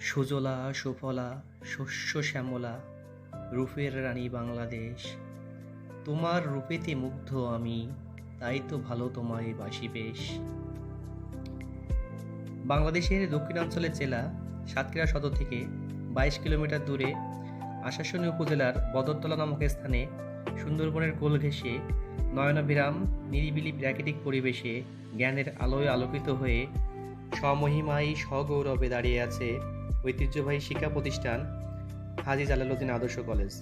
সুজলা সুফলা শস্য শ্যামলা রূপের রানী বাংলাদেশ। তোমার রূপেতে মুগ্ধ আমি, তাই তো ভালো তোমায় বাসি বেশ। বাংলাদেশের দক্ষিণাঞ্চলের জেলা সাতক্ষীরা সদর থেকে 22 কিলোমিটার দূরে আশাশুনি উপজেলার বদরতলা নামক স্থানে সুন্দরবনের কোল ঘেঁষে নয়নাভিরাম নিরিবিলি প্রাকৃতিক পরিবেশে জ্ঞানের আলোয় আলোকিত হয়ে স্বমহিমায় স্বগৌরবে দাঁড়িয়ে আছে ঐতিহ্যবাহী শিক্ষা প্রতিষ্ঠান হাজী জালালউদ্দিন আদর্শ কলেজ।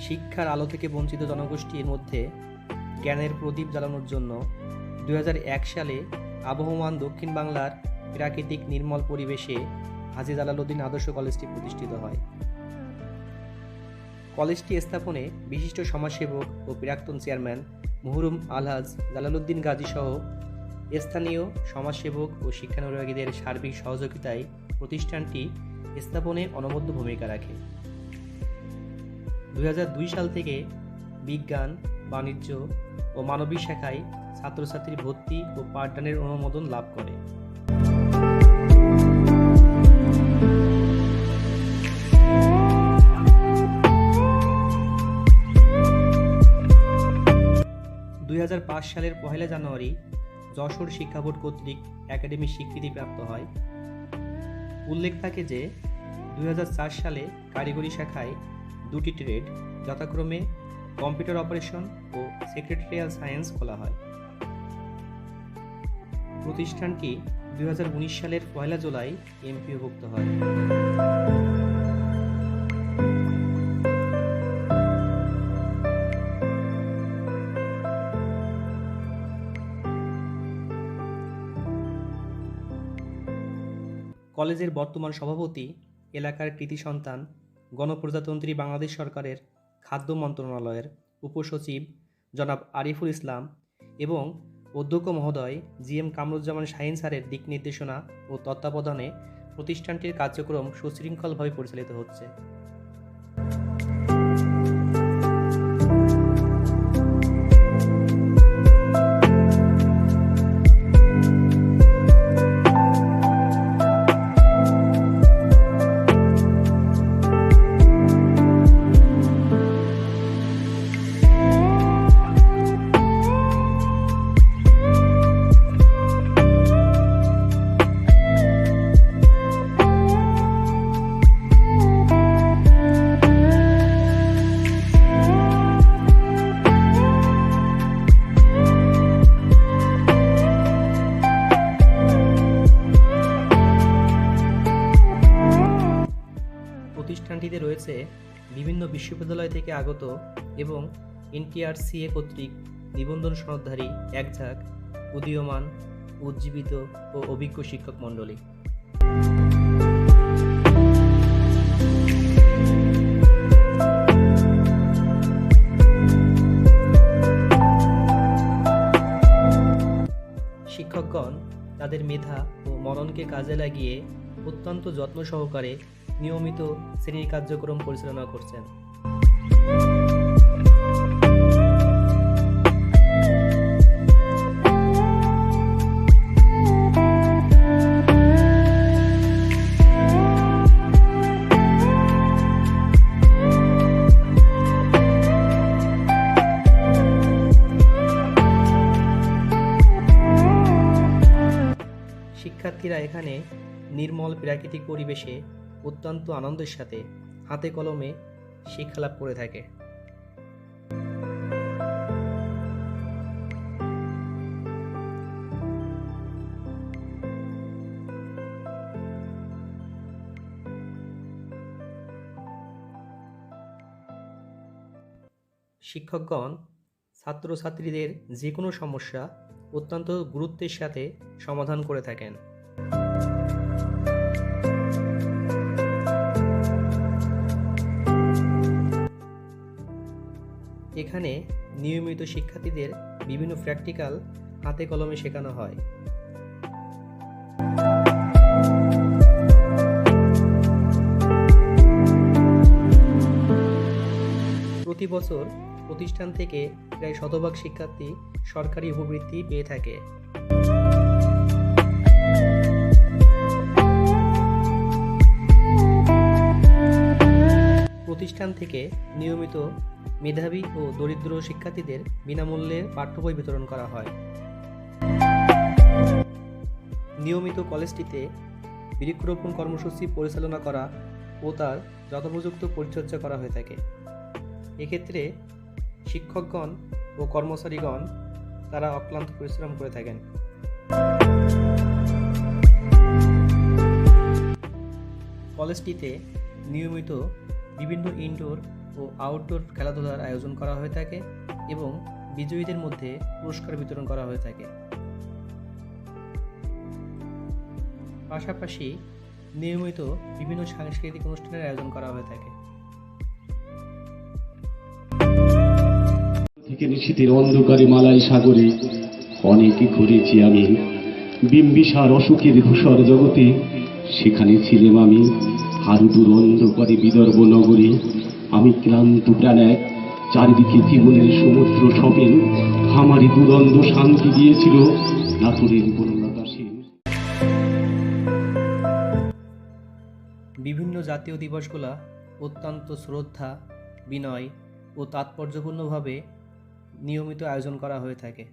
শিক্ষার আলো থেকে বঞ্চিত জনগোষ্ঠীর মধ্যে জ্ঞানের প্রদীপ জ্বালানোর জন্য 2001 সালে আবহমান দক্ষিণ বাংলার প্রাকৃতিক নির্মল পরিবেশে হাজী জালালউদ্দিন আদর্শ কলেজটি প্রতিষ্ঠিত হয়। কলেজটি স্থাপনে বিশিষ্ট সমাজসেবক ও প্রাক্তন চেয়ারম্যান মরহুম আলহাজ জালালউদ্দিন গাজী সহ স্থানীয় সমাজসেবক ও শিক্ষানুরাগীদের সার্বিক সহযোগিতায় প্রতিষ্ঠানটি স্থাপনে অনবদ্য ভূমিকা রাখে। 2002 সাল থেকে বিজ্ঞান, বাণিজ্য ও মানবিক শাখায় ছাত্রছাত্রী ভর্তি ও পাঠদানের অনুমোদন লাভ করে। সালের 1 জানুয়ারি যশোর শিক্ষা বোর্ড কর্তৃক একাডেমি স্বীকৃতি প্রাপ্ত হয়। উল্লেখ থাকে যে 2004 সালে কারিগরি শাখায় 2টি ট্রেড যথাক্রমে কম্পিউটার অপারেশন ও সেক্রেটারিয়াল সায়েন্স খোলা হয়। প্রতিষ্ঠানটি 2019 সালের 1 জুলাই এমপিওভুক্ত হয়। কলেজের বর্তমান সভাপতি এলাকার কৃতি সন্তান গণপ্রজাতন্ত্রী বাংলাদেশ সরকারের খাদ্য মন্ত্রণালয়ের উপসচিব জনাব আরিফুল ইসলাম এবং অধ্যক্ষ মহোদয় GM কামরুজ্জামান শাহীন স্যারের দিক নির্দেশনা ও তত্ত্বাবধানে প্রতিষ্ঠানটির কার্যক্রম সুশৃঙ্খলভাবে পরিচালিত হচ্ছে। প্রতিষ্ঠানটিতে রয়েছে বিভিন্ন বিশ্ববিদ্যালয় থেকে আগত এবং NTRCA কর্তৃক নিবন্ধন সনদধারী একঝাঁক উদীয়মান, উজ্জীবিত ও অভিজ্ঞ শিক্ষক মণ্ডলী। শিক্ষকগণ তাদের মেধা ও মননকে কাজে লাগিয়ে অত্যন্ত যত্ন সহকারে নিয়মিত শ্রেণীর কার্যক্রম পরিচালনা করছেন। শিক্ষার্থীরা এখানে নির্মল প্রাকৃতিক পরিবেশে অত্যন্ত আনন্দের সাথে হাতে কলমে শিক্ষালাভ করে থাকে। শিক্ষকগণ ছাত্রছাত্রীদের যে কোনো সমস্যা অত্যন্ত গুরুত্বের সাথে সমাধান করে থাকেন। এখানে নিয়মিত শিক্ষার্থীদের বিভিন্ন প্র্যাকটিক্যাল হাতে কলমে শেখানো হয়। প্রতি বছর প্রতিষ্ঠান থেকে প্রায় শতভাগ শিক্ষার্থী সরকারি উপবৃত্তি পেয়ে থাকে। প্রতিষ্ঠান থেকে নিয়মিত মেধাবী ও দরিদ্র শিক্ষার্থীদের বিনামূল্যে পাঠ্য বই বিতরণ করা হয়। নিয়মিত কলেজটিতে বৃক্ষরোপণ কর্মসূচি পরিচালনা করা ও তার যথোপযুক্ত পরিচর্যা করা হয়ে থাকে। এক্ষেত্রে শিক্ষকগণ ও কর্মচারীগণ তারা অক্লান্ত পরিশ্রম করে থাকেন। কলেজটিতে নিয়মিত বিভিন্ন ইনডোর ও আউটডোর খেলাধুলার আয়োজন করা হয়ে থাকে এবং বিজয়ীদের মধ্যে পুরস্কার বিতরণ করা হয়ে থাকে। পাশাপাশি নিয়মিত বিভিন্ন সাংস্কৃতিক অনুষ্ঠানের আয়োজন করা হয়ে থাকে। থেকে নিশীথের অন্ধকারে মালাই সাগরে অনেকে ঘুরেছি আমি, বিম্বিসার অসুখের ধূসর জগতে সেখানে ছিলাম আমি। হারুদুর অন্ধকারে বিদর্ভ নগরী আমি ক্লান্ত প্রাণে, চারিদিকে জীবনের সমুদ্র সপেন আমারই দুরন্ত শান্তি দিয়েছিল নাটোরের বনলতা সেন। বিভিন্ন জাতীয় দিবসগুলা অত্যন্ত শ্রদ্ধা, বিনয় ও তাৎপর্যপূর্ণভাবে নিয়মিত আয়োজন করা হয়ে থাকে।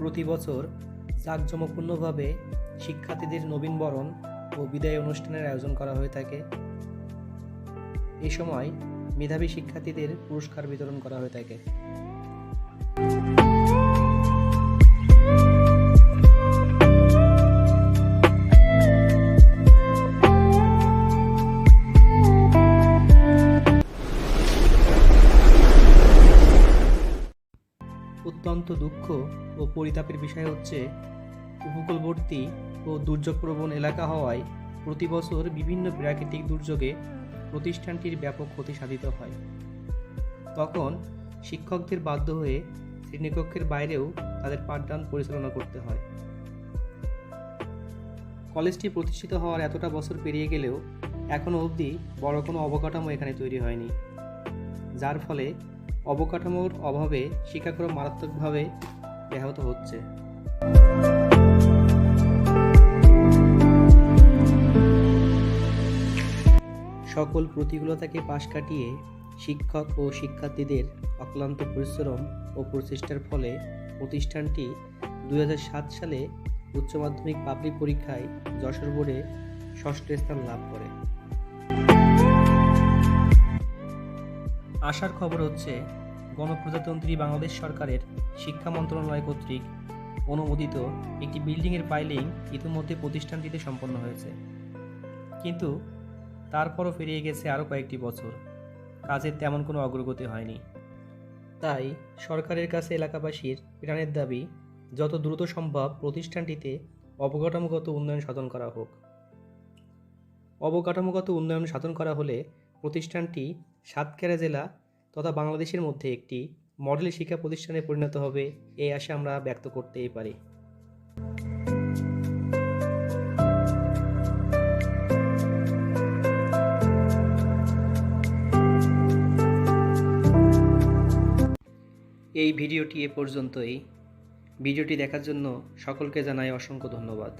প্রতি বছর জাঁকজমকপূর্ণভাবে শিক্ষার্থীদের নবীনবরণ ও বিদায় অনুষ্ঠানের আয়োজন করা হয়ে থাকে। এই সময় মেধাবী শিক্ষার্থীদের পুরস্কার বিতরণ করা হয়ে থাকে। অত্যন্ত দুঃখ ও পরিতাপের বিষয় হচ্ছে উপকূলবর্তী ও দুর্যোগপ্রবণ এলাকা হওয়ায় প্রতি বছর বিভিন্ন প্রাকৃতিক দুর্যোগে প্রতিষ্ঠানটির ব্যাপক ক্ষতি সাধিত হয়। তখন শিক্ষকদের বাধ্য হয়ে শ্রেণীকক্ষের বাইরেও তাদের পাঠদান পরিচালনা করতে হয়। কলেজটি প্রতিষ্ঠিত হওয়ার এতটা বছর পেরিয়ে গেলেও এখনও অবধি বড় কোনো অবকাঠামো এখানে তৈরি হয়নি, যার ফলে অবকাঠামোর অভাবে শিক্ষাক্রম মারাত্মকভাবে ব্যাহত হচ্ছে। সকল প্রতিকূলতাকে পাশ কাটিয়ে শিক্ষক ও শিক্ষার্থীদের অক্লান্ত পরিশ্রম ও প্রচেষ্টার ফলে প্রতিষ্ঠানটি 2007 সালে উচ্চ মাধ্যমিক পাবলিক পরীক্ষায় যশোর বোর্ডে 6ষ্ঠ স্থান লাভ করে। আশার খবর হচ্ছে গণপ্রজাতন্ত্রী বাংলাদেশ সরকারের শিক্ষা মন্ত্রণালয় কর্তৃক অনুমোদিত একটি বিল্ডিংয়ের পাইলিং ইতিমধ্যে প্রতিষ্ঠানটিতে সম্পন্ন হয়েছে, কিন্তু তারপরও পেরিয়ে গেছে আরও কয়েকটি বছর, কাজের তেমন কোনো অগ্রগতি হয়নি। তাই সরকারের কাছে এলাকাবাসীর প্রাণের দাবি যত দ্রুত সম্ভব প্রতিষ্ঠানটিতে অবকাঠামোগত উন্নয়ন সাধন করা হোক। অবকাঠামোগত উন্নয়ন সাধন করা হলে প্রতিষ্ঠানটি সাতক্ষীরা জেলা তথা বাংলাদেশের মধ্যে একটি মডেল শিক্ষা প্রতিষ্ঠানে পরিণত হবে, এই আশা আমরা ব্যক্ত করতেই পারি। এই ভিডিওটি এ পর্যন্তই। ভিডিওটি দেখার জন্য সকলকে জানাই অসংখ্য ধন্যবাদ।